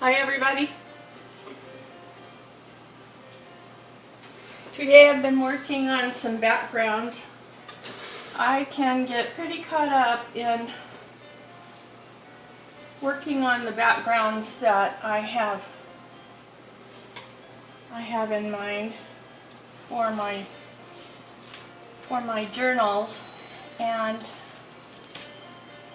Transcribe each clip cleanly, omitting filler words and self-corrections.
Hi everybody. Today I've been working on some backgrounds. I can get pretty caught up in working on the backgrounds that I have in mind for my journals, and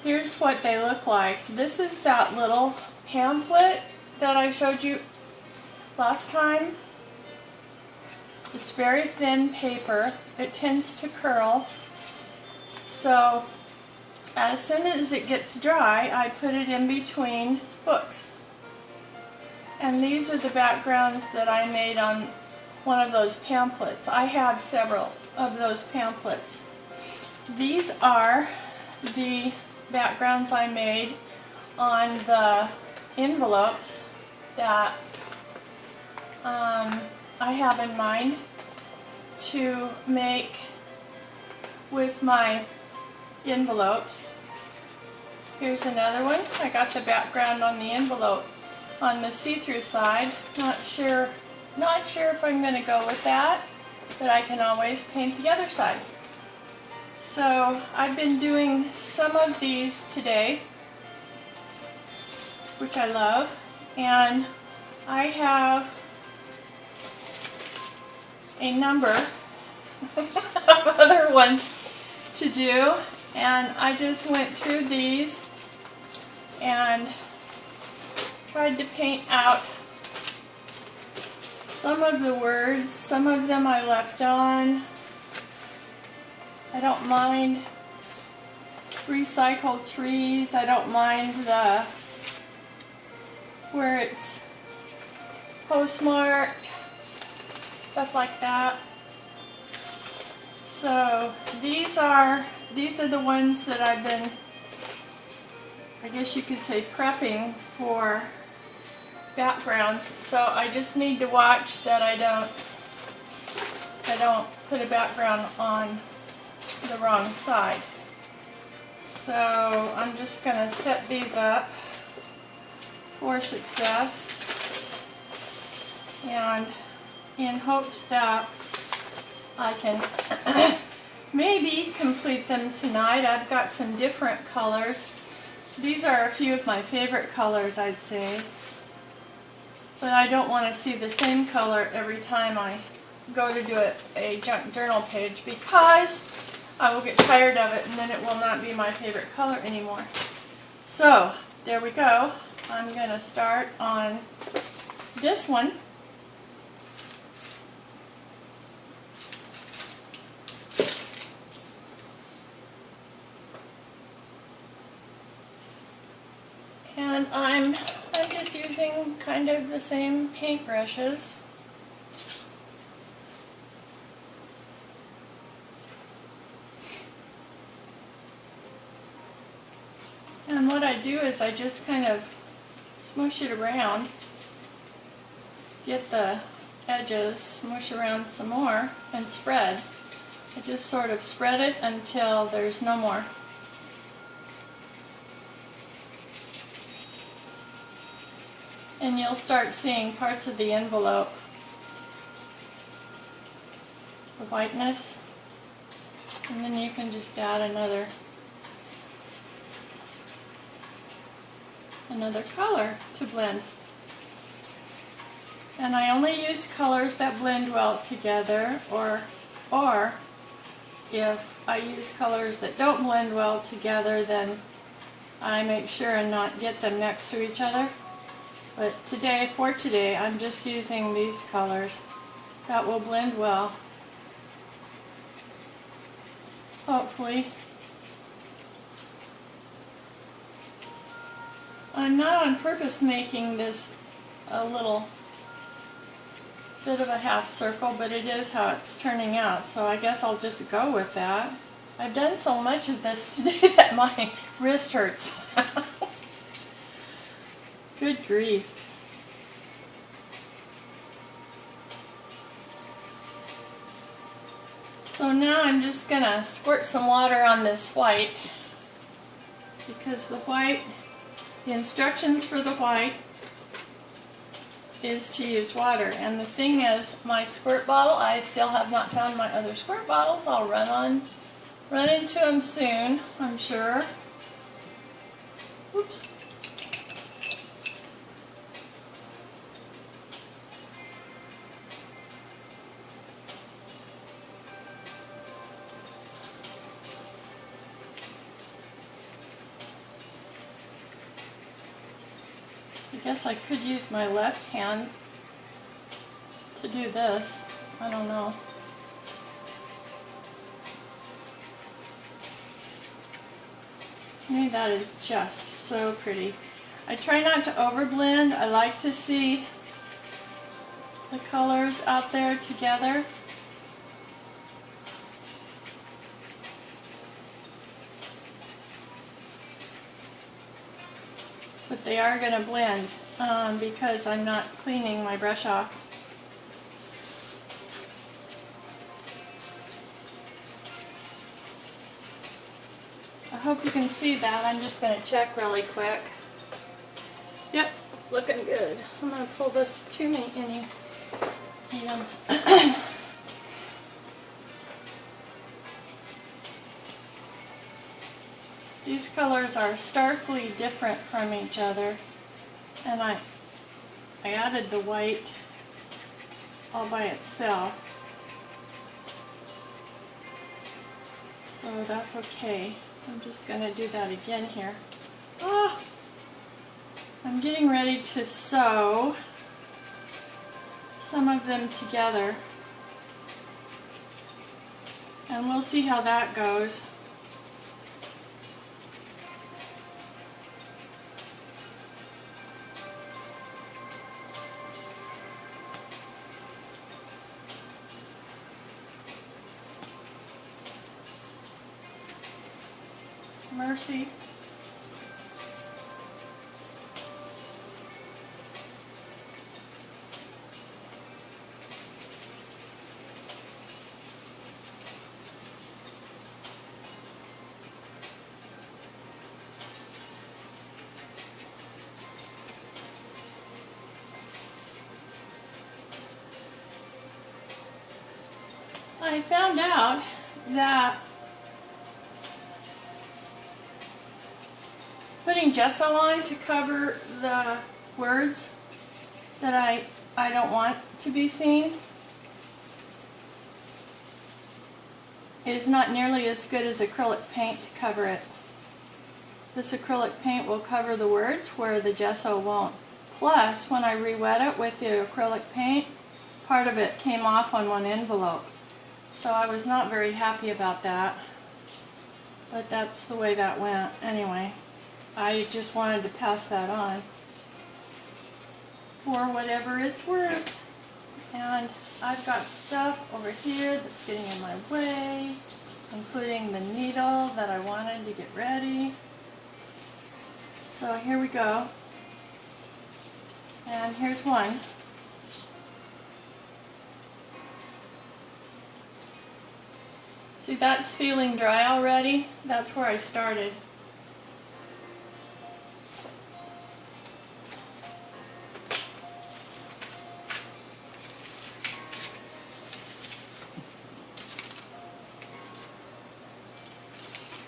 here's what they look like. This is that little pamphlet that I showed you last time. It's very thin paper. It tends to curl. So as soon as it gets dry, I put it in between books. And these are the backgrounds that I made on one of those pamphlets. I have several of those pamphlets. These are the backgrounds I made on the envelopes that I have in mind to make with my envelopes. Here's another one. I got the background on the envelope on the see-through side. Not sure if I'm going to go with that, but I can always paint the other side. So I've been doing some of these today, which I love, and I have a number of other ones to do, and I just went through these and tried to paint out some of the words. Some of them I left on. I don't mind recycled trees. I don't mind where it's postmarked, stuff like that. So these are the ones that I've been, I guess you could say, prepping for backgrounds. So I just need to watch that I don't put a background on the wrong side. So I'm just going to set these up for success, and in hopes that I can maybe complete them tonight. I've got some different colors. These are a few of my favorite colors, I'd say, but I don't want to see the same color every time I go to do a junk journal page, because I will get tired of it and then it will not be my favorite color anymore. So there we go. I'm going to start on this one. And I'm just using kind of the same paintbrushes. And what I do is I just kind of smoosh it around, get the edges, smoosh around some more, and spread. I just sort of spread it until there's no more. And you'll start seeing parts of the envelope, the whiteness, and then you can just add another color to blend. And I only use colors that blend well together, or if I use colors that don't blend well together, then I make sure and not get them next to each other. But for today, I'm just using these colors that will blend well, hopefully. I'm not on purpose making this a little bit of a half circle, but it is how it's turning out, so I guess I'll just go with that. I've done so much of this today that my wrist hurts. Good grief. So now I'm just going to squirt some water on this white, because the instructions for the white is to use water. And the thing is, my squirt bottle, I still have not found my other squirt bottles. I'll run into them soon, I'm sure. Oops. I guess I could use my left hand to do this. I don't know. To me that is just so pretty. I try not to overblend. I like to see the colors out there together. But they are going to blend because I'm not cleaning my brush off. I hope you can see that. I'm just going to check really quick. Yep, looking good. I'm going to pull this to me and these colors are starkly different from each other, and I added the white all by itself, so that's okay. I'm just going to do that again here. Oh, I'm getting ready to sew some of them together, and we'll see how that goes. Mercy. I found out that putting gesso on to cover the words that I don't want to be seen is not nearly as good as acrylic paint to cover it. This acrylic paint will cover the words where the gesso won't. Plus, when I re-wet it with the acrylic paint, part of it came off on one envelope. So I was not very happy about that. But that's the way that went anyway. I just wanted to pass that on for whatever it's worth. And I've got stuff over here that's getting in my way, including the needle that I wanted to get ready. So here we go. And here's one. See, that's feeling dry already. That's where I started.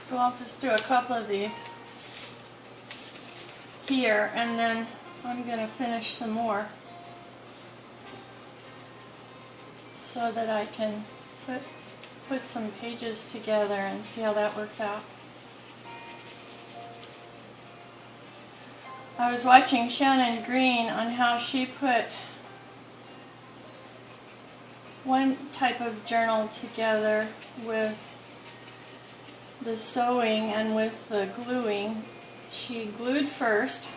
So I'll just do a couple of these here, and then I'm going to finish some more so that I can put some pages together and see how that works out. I was watching Shannon Green on how she put one type of journal together with the sewing and with the gluing. She glued first,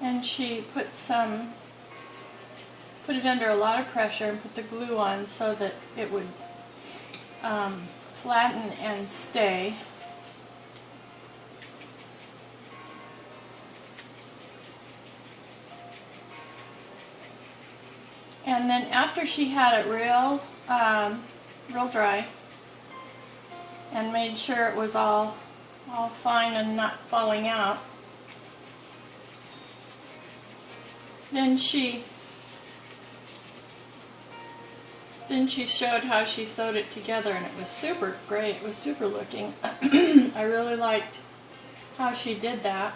and she put it under a lot of pressure and put the glue on so that it would flatten and stay. And then after she had it real dry and made sure it was all fine and not falling out, then she showed how she sewed it together, and it was super great. It was super looking. I really liked how she did that.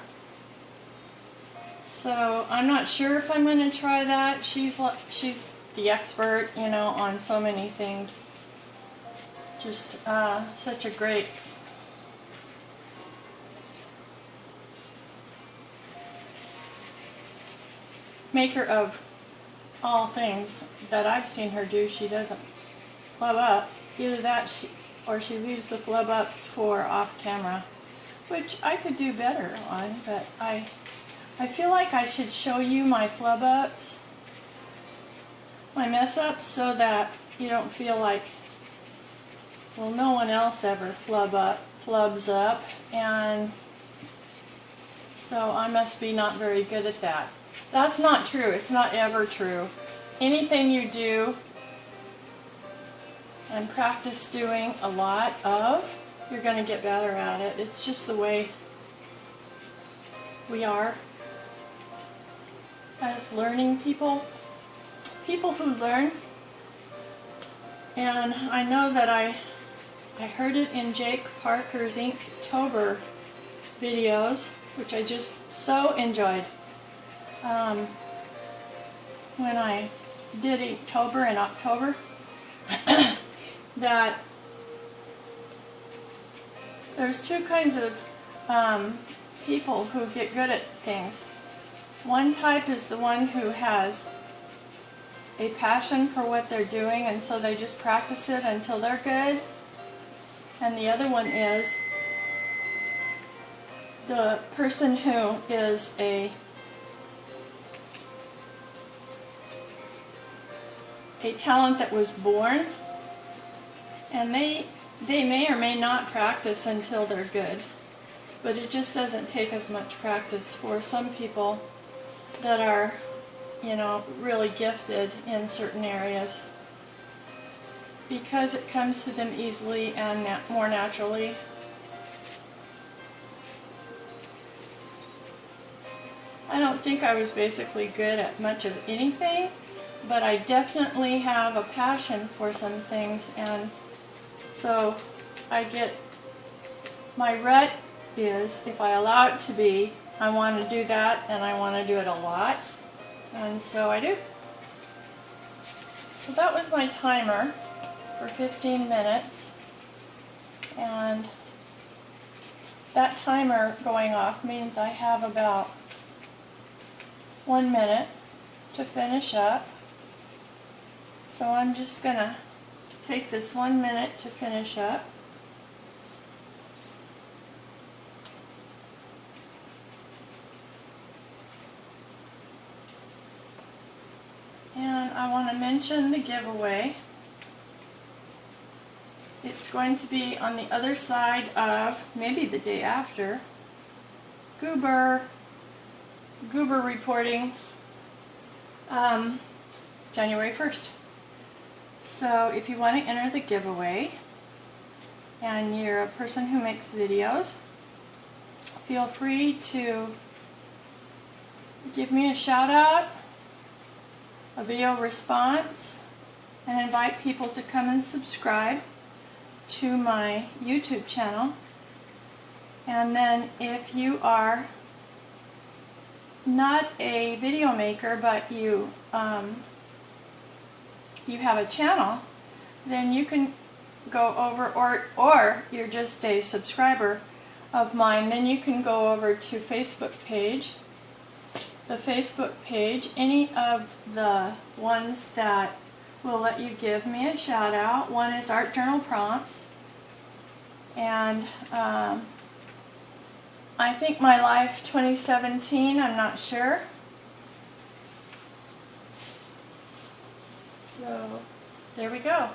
So I'm not sure if I'm going to try that. She's the expert, you know, on so many things. Just such a great maker of all things that I've seen her do. She doesn't flub up. Either that or she leaves the flub ups for off camera, which I could do better on, but I feel like I should show you my flub ups, my mess ups, so that you don't feel like, well, no one else ever flubs up, and so I must be not very good at that. That's not true. It's not ever true. Anything you do and practice doing a lot of, you're going to get better at it. It's just the way we are as learning people who learn. And I know that I heard it in Jake Parker's Inktober videos, which I just so enjoyed. When I did Inktober in October, that there's two kinds of people who get good at things. One type is the one who has a passion for what they're doing, and so they just practice it until they're good. And the other one is the person who is a talent that was born, and they may or may not practice until they're good, but it just doesn't take as much practice for some people that are, you know, really gifted in certain areas, because it comes to them easily and more naturally. I don't think I was basically good at much of anything, but I definitely have a passion for some things, and so my rut is, if I allow it to be, I want to do that, and I want to do it a lot, and so I do. So that was my timer for 15 minutes, and that timer going off means I have about 1 minute to finish up. So I'm just going to take this 1 minute to finish up. And I want to mention the giveaway. It's going to be on the other side of, maybe the day after, Goober reporting, January 1st. So if you want to enter the giveaway and you're a person who makes videos, feel free to give me a shout out, a video response, and invite people to come and subscribe to my YouTube channel. And then if you are not a video maker, but you have a channel, then you can go over, or you're just a subscriber of mine, then you can go over to Facebook page. The Facebook page, any of the ones that will let you give me a shout out. One is Art Journal Prompts, and I think My Life 2017, I'm not sure. So there we go.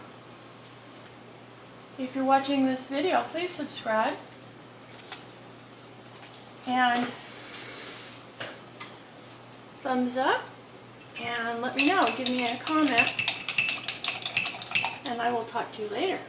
If you're watching this video, please subscribe and thumbs up, and let me know. Give me a comment, and I will talk to you later.